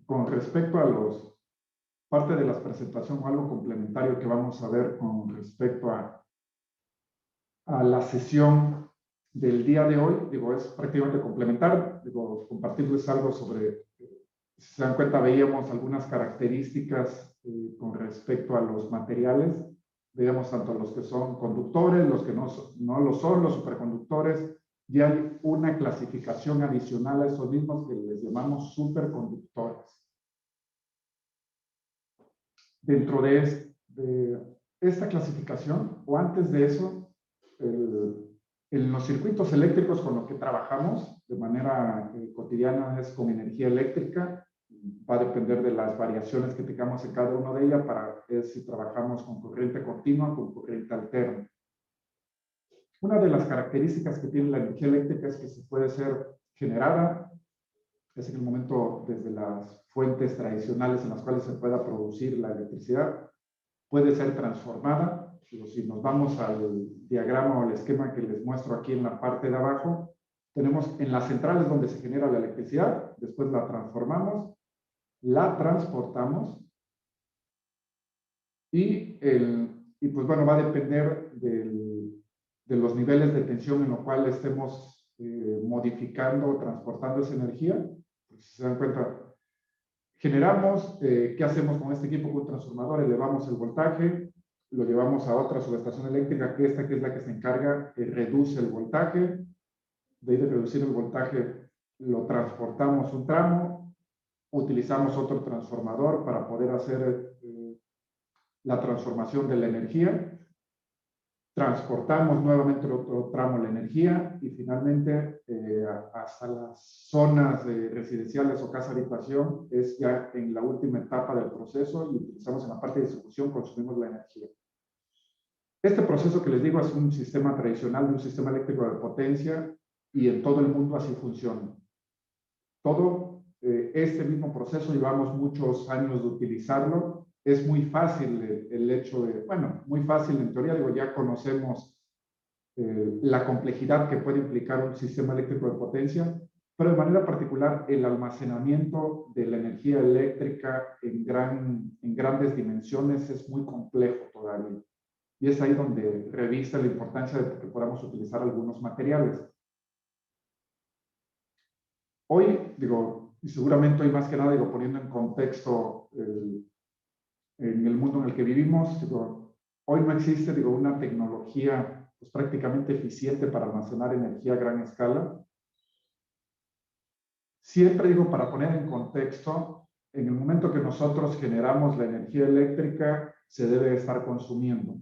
con respecto a parte de la presentación o algo complementario que vamos a ver con respecto a la sesión del día de hoy, digo, es prácticamente complementar, digo, compartirles algo sobre, si se dan cuenta, veíamos algunas características con respecto a los materiales, veíamos tanto los que son conductores, los que no lo son, los superconductores, y hay una clasificación adicional a esos mismos que les llamamos superconductores. Dentro de esta clasificación, o antes de eso, en los circuitos eléctricos con los que trabajamos de manera cotidiana es con energía eléctrica. Va a depender de las variaciones que tengamos en cada una de ellas para ver si trabajamos con corriente continua o con corriente alterna. Una de las características que tiene la energía eléctrica es que se puede ser generada, es en el momento desde las fuentes tradicionales en las cuales se pueda producir la electricidad, puede ser transformada. Si nos vamos al diagrama o al esquema que les muestro aquí en la parte de abajo, tenemos en las centrales donde se genera la electricidad, después la transformamos, la transportamos y pues bueno, va a depender de los niveles de tensión en los cuales estemos modificando o transportando esa energía. Pues, si se dan cuenta, generamos, ¿qué hacemos con este equipo? Con un transformador, elevamos el voltaje, lo llevamos a otra subestación eléctrica, que es la que se encarga, reduce el voltaje. De ahí de reducir el voltaje, lo transportamos un tramo, utilizamos otro transformador para poder hacer la transformación de la energía, transportamos nuevamente otro tramo de la energía y finalmente hasta las zonas residenciales o casa habitación es ya en la última etapa del proceso y utilizamos en la parte de distribución, consumimos la energía. Este proceso que les digo es un sistema tradicional de un sistema eléctrico de potencia y en todo el mundo así funciona. Todo este mismo proceso llevamos muchos años de utilizarlo. Es muy fácil el hecho de, bueno, muy fácil en teoría, digo, ya conocemos la complejidad que puede implicar un sistema eléctrico de potencia, pero de manera particular el almacenamiento de la energía eléctrica en grandes dimensiones es muy complejo todavía. Y es ahí donde revista la importancia de que podamos utilizar algunos materiales. Hoy, digo, y seguramente hoy más que nada, digo, poniendo en contexto en el mundo en el que vivimos, digo, hoy no existe, digo, una tecnología pues, prácticamente eficiente para almacenar energía a gran escala. Siempre digo, para poner en contexto, en el momento que nosotros generamos la energía eléctrica, se debe estar consumiendo.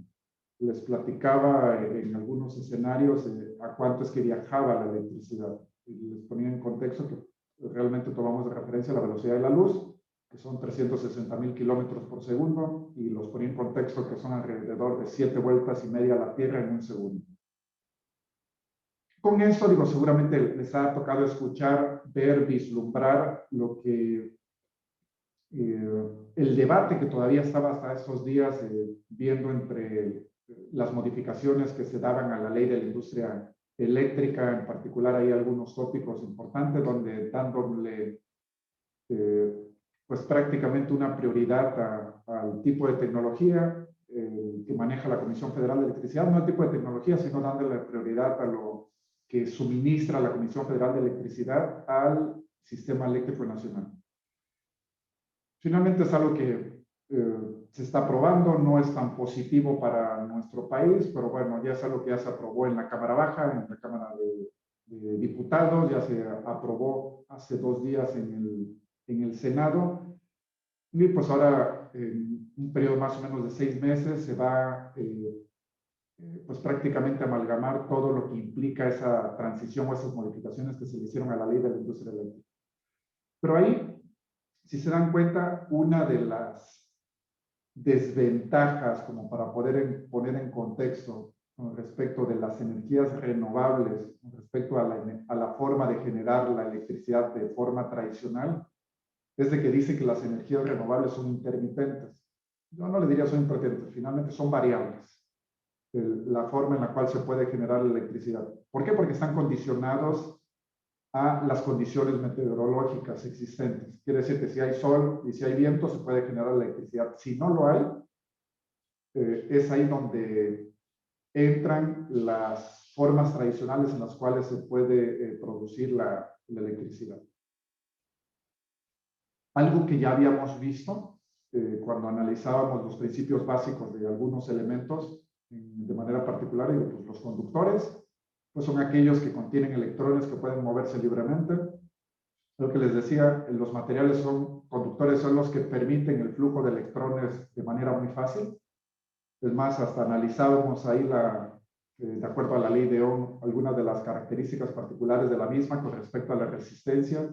Les platicaba en algunos escenarios a cuánto es que viajaba la electricidad. Y les ponía en contexto que realmente tomamos de referencia la velocidad de la luz, que son 360,000 kilómetros por segundo, y los ponía en contexto que son alrededor de 7 vueltas y media a la Tierra en un segundo. Con esto, digo, seguramente les ha tocado escuchar, ver, vislumbrar lo que el debate que todavía estaba hasta estos días viendo entre las modificaciones que se daban a la ley de la industria eléctrica, en particular hay algunos tópicos importantes donde dándole pues prácticamente una prioridad al tipo de tecnología que maneja la Comisión Federal de Electricidad, no al tipo de tecnología, sino dándole prioridad a lo que suministra la Comisión Federal de Electricidad al sistema eléctrico nacional. Finalmente es algo que se está aprobando, no es tan positivo para nuestro país, pero bueno, ya es algo que ya se aprobó en la Cámara Baja, en la Cámara de Diputados, ya se aprobó hace 2 días en el Senado, y pues ahora en un periodo más o menos de 6 meses se va pues prácticamente amalgamar todo lo que implica esa transición o esas modificaciones que se le hicieron a la ley de la industria eléctrica. Pero ahí, si se dan cuenta, una de las desventajas, como para poder poner en contexto con respecto de las energías renovables, con respecto a la forma de generar la electricidad de forma tradicional, es de que dice que las energías renovables son intermitentes. Yo no le diría son intermitentes, finalmente son variables. La forma en la cual se puede generar la electricidad. ¿Por qué? Porque están condicionados a las condiciones meteorológicas existentes. Quiere decir que si hay sol y si hay viento se puede generar electricidad. Si no lo hay, es ahí donde entran las formas tradicionales en las cuales se puede producir la electricidad. Algo que ya habíamos visto cuando analizábamos los principios básicos de algunos elementos, de manera particular, pues los conductores, pues son aquellos que contienen electrones que pueden moverse libremente. Lo que les decía, los materiales son conductores, son los que permiten el flujo de electrones de manera muy fácil. Es más, hasta analizábamos ahí, de acuerdo a la ley de Ohm, algunas de las características particulares de la misma con respecto a la resistencia,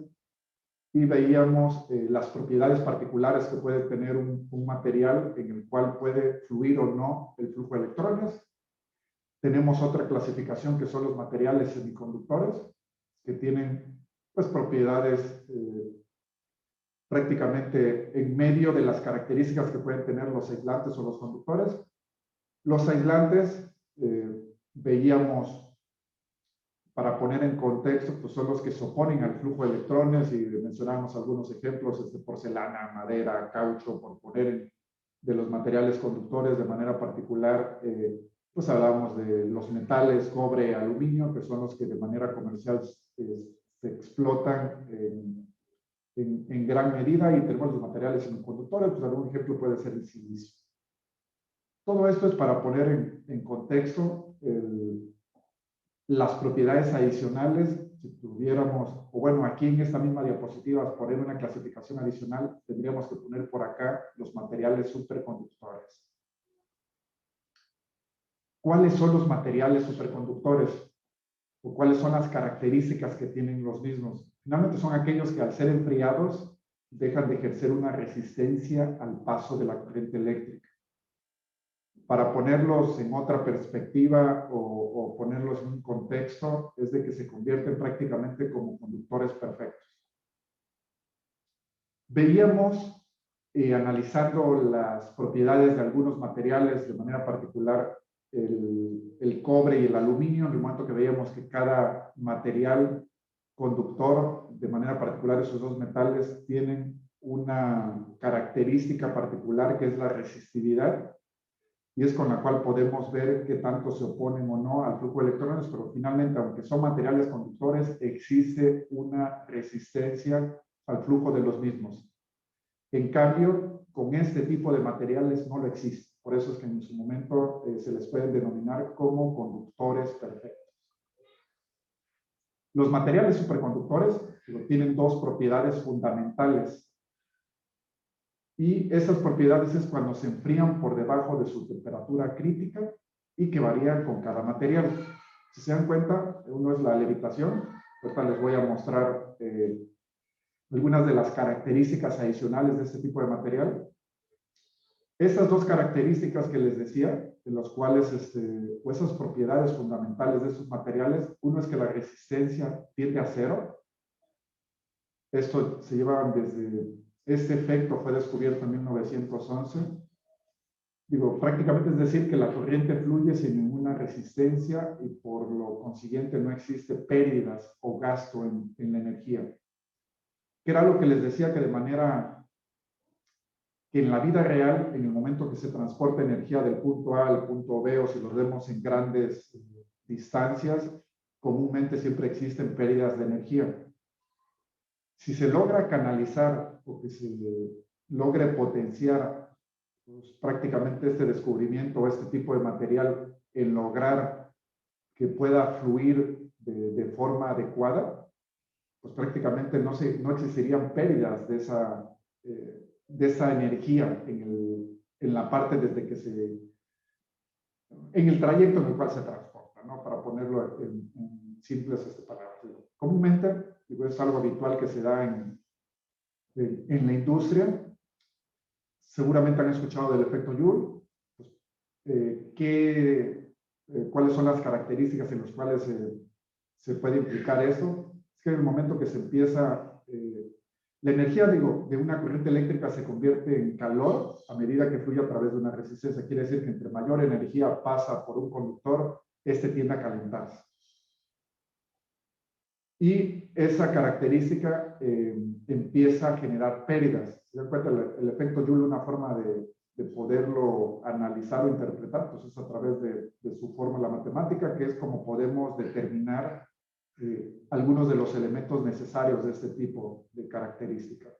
y veíamos las propiedades particulares que puede tener un material en el cual puede fluir o no el flujo de electrones. Tenemos otra clasificación que son los materiales semiconductores, que tienen pues propiedades prácticamente en medio de las características que pueden tener los aislantes o los conductores. Los aislantes, veíamos, para poner en contexto, pues son los que se oponen al flujo de electrones, y mencionamos algunos ejemplos, porcelana, madera, caucho, por poner de los materiales conductores. De manera particular, pues hablábamos de los metales, cobre, aluminio, que son los que de manera comercial se explotan en gran medida, y tenemos los materiales semiconductores, pues algún ejemplo puede ser el silicio. Todo esto es para poner en contexto las propiedades adicionales. Si tuviéramos, o bueno, aquí en esta misma diapositiva, poner una clasificación adicional, tendríamos que poner por acá los materiales superconductores. ¿Cuáles son los materiales superconductores? ¿O cuáles son las características que tienen los mismos? Finalmente son aquellos que, al ser enfriados, dejan de ejercer una resistencia al paso de la corriente eléctrica. Para ponerlos en otra perspectiva o ponerlos en un contexto, es de que se convierten prácticamente como conductores perfectos. Veíamos, analizando las propiedades de algunos materiales, de manera particular el cobre y el aluminio, en el momento que veíamos que cada material conductor, de manera particular esos dos metales, tienen una característica particular que es la resistividad, y es con la cual podemos ver qué tanto se oponen o no al flujo de electrones, pero finalmente, aunque son materiales conductores, existe una resistencia al flujo de los mismos. En cambio, con este tipo de materiales no lo existe. Por eso es que en su momento se les pueden denominar como conductores perfectos. Los materiales superconductores tienen dos propiedades fundamentales. Y esas propiedades es cuando se enfrían por debajo de su temperatura crítica, y que varían con cada material. Si se dan cuenta, uno es la levitación. Ahorita les voy a mostrar algunas de las características adicionales de este tipo de material. Estas dos características que les decía, en las cuales, o esas propiedades fundamentales de estos materiales, uno es que la resistencia tiende a cero. Esto se lleva desde... Este efecto fue descubierto en 1911. Prácticamente es decir que la corriente fluye sin ninguna resistencia, y por lo consiguiente no existe pérdidas o gasto en la energía. Que era lo que les decía, que de manera que en la vida real, en el momento que se transporta energía del punto A al punto B, o si lo vemos en grandes distancias, comúnmente siempre existen pérdidas de energía. Si se logra canalizar o que se logre potenciar pues, prácticamente este descubrimiento o este tipo de material en lograr que pueda fluir de forma adecuada, pues prácticamente no existirían pérdidas de esa energía en la parte desde que en el trayecto en el cual se transporta, ¿no? Para ponerlo en simples palabras. Comúnmente, es algo habitual que se da en la industria. Seguramente han escuchado del efecto Joule. Pues, ¿cuáles son las características en las cuales se puede implicar esto? Es que en el momento que se empieza, la energía, de una corriente eléctrica se convierte en calor a medida que fluye a través de una resistencia. Quiere decir que entre mayor energía pasa por un conductor, este tiende a calentarse. y esa característica empieza a generar pérdidas. ¿Se dan cuenta? El efecto Joule, una forma de poderlo analizar o interpretar, pues es a través de su fórmula matemática, que es como podemos determinar algunos de los elementos necesarios de este tipo de características.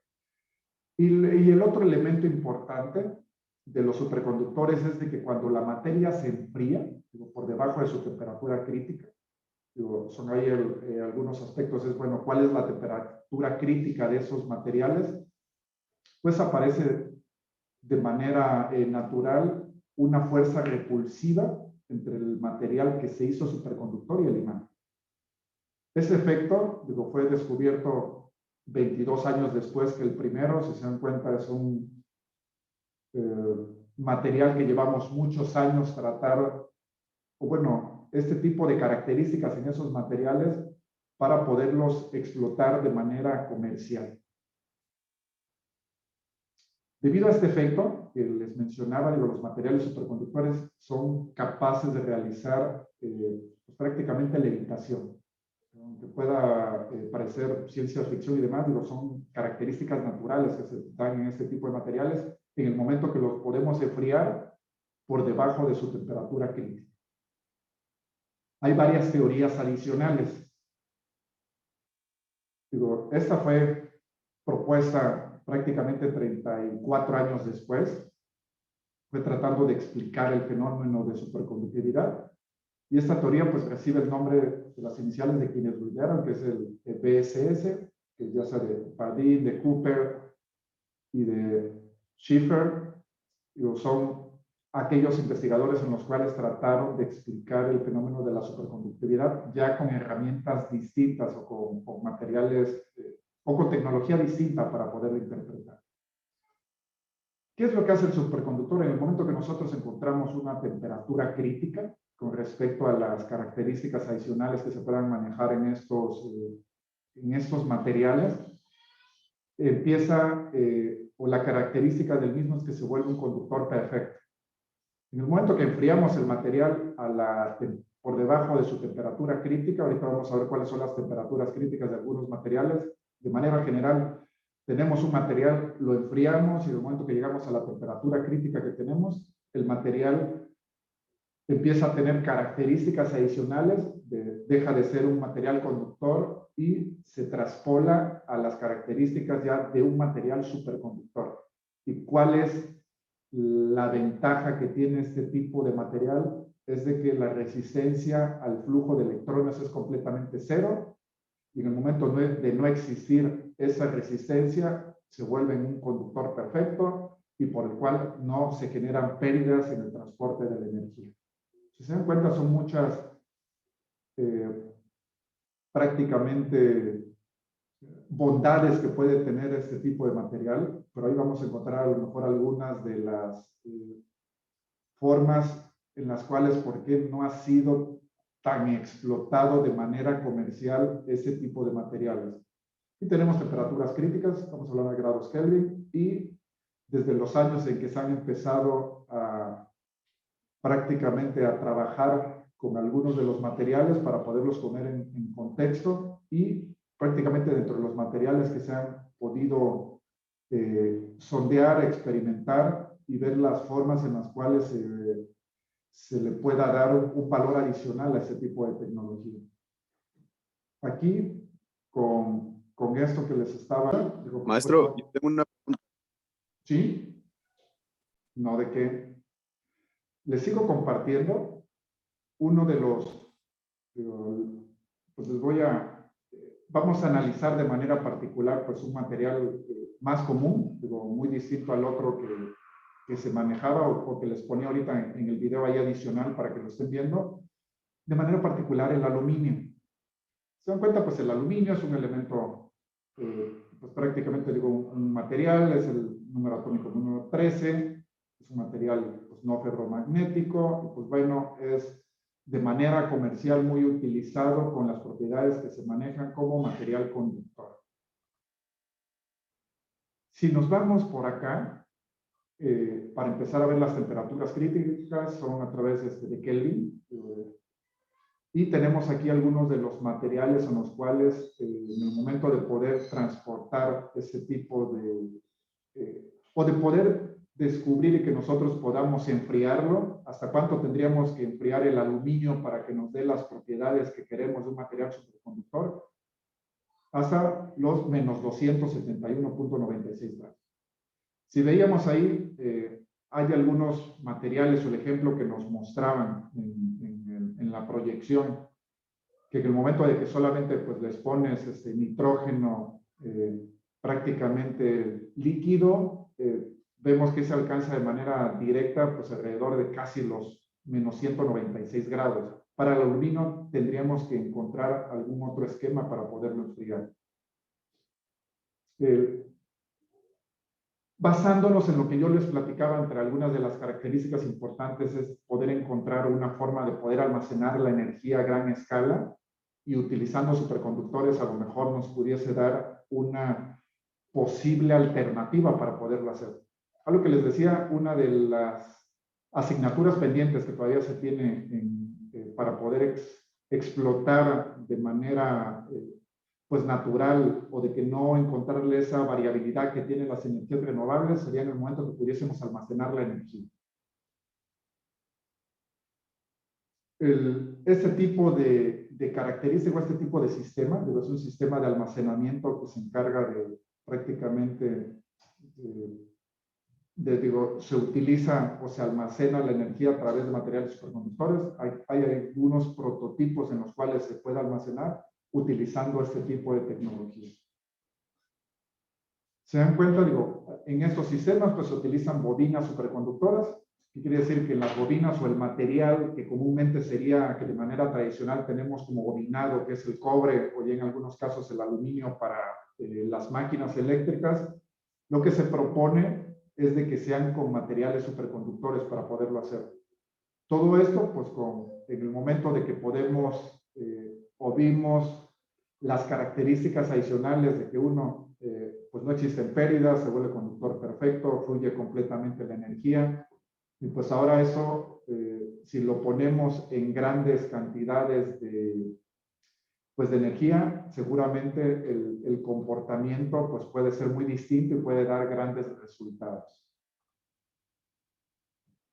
Y el otro elemento importante de los superconductores es de que cuando la materia se enfría, digo, por debajo de su temperatura crítica, digo, son ahí algunos aspectos, es bueno, ¿cuál es la temperatura crítica de esos materiales? Pues aparece de manera natural una fuerza repulsiva entre el material que se hizo superconductor y el imán. Ese efecto, digo, fue descubierto 22 años después que el primero. Si se dan cuenta, es un material que llevamos muchos años tratar, o bueno, este tipo de características en esos materiales para poderlos explotar de manera comercial. Debido a este efecto que les mencionaba, digo, los materiales superconductores son capaces de realizar pues, prácticamente levitación. Aunque pueda parecer ciencia ficción y demás, digo, son características naturales que se dan en este tipo de materiales en el momento que los podemos enfriar por debajo de su temperatura crítica. Hay varias teorías adicionales. Digo, esta fue propuesta prácticamente 34 años después. Fue tratando de explicar el fenómeno de superconductividad. Y esta teoría pues recibe el nombre de las iniciales de quienes lo idearon, que es el BSS, que ya sea de Pardee, de Cooper y de Schiffer. Son aquellos investigadores en los cuales trataron de explicar el fenómeno de la superconductividad ya con herramientas distintas o con materiales o con tecnología distinta para poderlo interpretar. ¿Qué es lo que hace el superconductor? En el momento que nosotros encontramos una temperatura crítica con respecto a las características adicionales que se puedan manejar en estos materiales, empieza, o la característica del mismo es que se vuelve un conductor perfecto. En el momento que enfriamos el material por debajo de su temperatura crítica, ahorita vamos a ver cuáles son las temperaturas críticas de algunos materiales. De manera general, tenemos un material, lo enfriamos y en el momento que llegamos a la temperatura crítica que tenemos, el material empieza a tener características adicionales, deja de ser un material conductor y se traspola a las características ya de un material superconductor. ¿Y cuál es la ventaja que tiene este tipo de material? Es de que la resistencia al flujo de electrones es completamente cero, y en el momento de no existir esa resistencia, se vuelve un conductor perfecto y por el cual no se generan pérdidas en el transporte de la energía. Si se dan cuenta, son muchas prácticamente bondades que puede tener este tipo de material, pero ahí vamos a encontrar a lo mejor algunas de las formas en las cuales por qué no ha sido tan explotado de manera comercial ese tipo de materiales. Y tenemos temperaturas críticas, estamos hablando de grados Kelvin, y desde los años en que se han empezado prácticamente a trabajar con algunos de los materiales para poderlos poner en contexto, y prácticamente dentro de los materiales que se han podido sondear, experimentar y ver las formas en las cuales se le pueda dar un valor adicional a ese tipo de tecnología. Aquí, con esto que les estaba... Digo, Maestro, yo tengo una pregunta. ¿Sí? No, ¿de qué? Les sigo compartiendo uno de los... pues les voy a... Vamos a analizar de manera particular pues un material más común, digo, muy distinto al otro que se manejaba o que les ponía ahorita en el video ahí adicional para que lo estén viendo. De manera particular el aluminio. ¿Se dan cuenta? Pues el aluminio es un elemento, pues prácticamente digo, un material, es el número atómico número 13, es un material pues, no ferromagnético, y pues bueno, es de manera comercial muy utilizado con las propiedades que se manejan como material conductor. Si nos vamos por acá, para empezar a ver las temperaturas críticas, son a través de Kelvin. Y tenemos aquí algunos de los materiales en los cuales, en el momento de poder transportar ese tipo o de poder descubrir y que nosotros podamos enfriarlo, hasta cuánto tendríamos que enfriar el aluminio para que nos dé las propiedades que queremos de un material superconductor, hasta los menos 271.96 grados. Si veíamos ahí, hay algunos materiales o el ejemplo que nos mostraban en la proyección, que en el momento de que solamente pues, les pones nitrógeno prácticamente líquido, vemos que se alcanza de manera directa pues, alrededor de casi los menos 196 grados. Para el aluminio tendríamos que encontrar algún otro esquema para poderlo enfriar. Basándonos en lo que yo les platicaba, entre algunas de las características importantes es poder encontrar una forma de poder almacenar la energía a gran escala y utilizando superconductores a lo mejor nos pudiese dar una posible alternativa para poderlo hacer. Algo que les decía, una de las asignaturas pendientes que todavía se tiene para poder explotar de manera pues natural o de que no encontrarle esa variabilidad que tienen las energías renovables sería en el momento que pudiésemos almacenar la energía. Este tipo de característica, este tipo de sistema, es un sistema de almacenamiento que se encarga de prácticamente, se utiliza o se almacena la energía a través de materiales superconductores. Hay algunos prototipos en los cuales se puede almacenar utilizando este tipo de tecnología. Se dan cuenta, en estos sistemas pues se utilizan bobinas superconductoras, que quiere decir que en las bobinas o el material que comúnmente sería, que de manera tradicional tenemos como bobinado, que es el cobre o ya en algunos casos el aluminio para las máquinas eléctricas, lo que se propone es de que sean con materiales superconductores para poderlo hacer. Todo esto, pues en el momento de que podemos o vimos las características adicionales de que uno, pues no existen pérdidas, se vuelve conductor perfecto, fluye completamente la energía. Y pues ahora eso, si lo ponemos en grandes cantidades de energía, seguramente el comportamiento pues puede ser muy distinto y puede dar grandes resultados.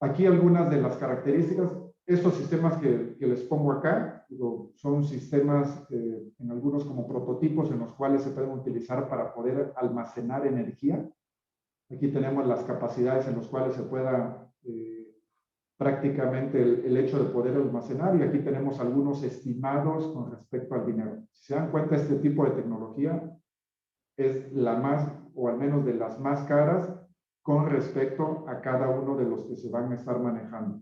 Aquí algunas de las características. Estos sistemas que les pongo acá son sistemas en algunos como prototipos en los cuales se pueden utilizar para poder almacenar energía. Aquí tenemos las capacidades en las cuales se pueda prácticamente el hecho de poder almacenar y aquí tenemos algunos estimados con respecto al dinero. Si se dan cuenta, este tipo de tecnología es la más, o al menos de las más caras, con respecto a cada uno de los que se van a estar manejando.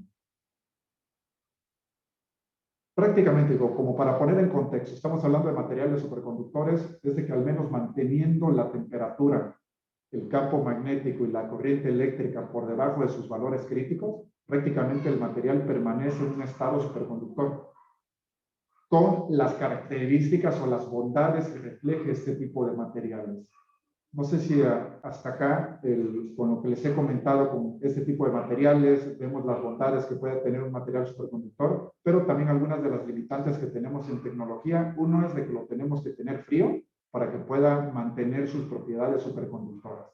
Prácticamente, como para poner en contexto, estamos hablando de materiales superconductores, es de que al menos manteniendo la temperatura, el campo magnético y la corriente eléctrica por debajo de sus valores críticos, prácticamente el material permanece en un estado superconductor, con las características o las bondades que refleja este tipo de materiales. No sé si hasta acá, con lo que les he comentado con este tipo de materiales, vemos las bondades que puede tener un material superconductor, pero también algunas de las limitantes que tenemos en tecnología. Uno es de que lo tenemos que tener frío para que pueda mantener sus propiedades superconductoras.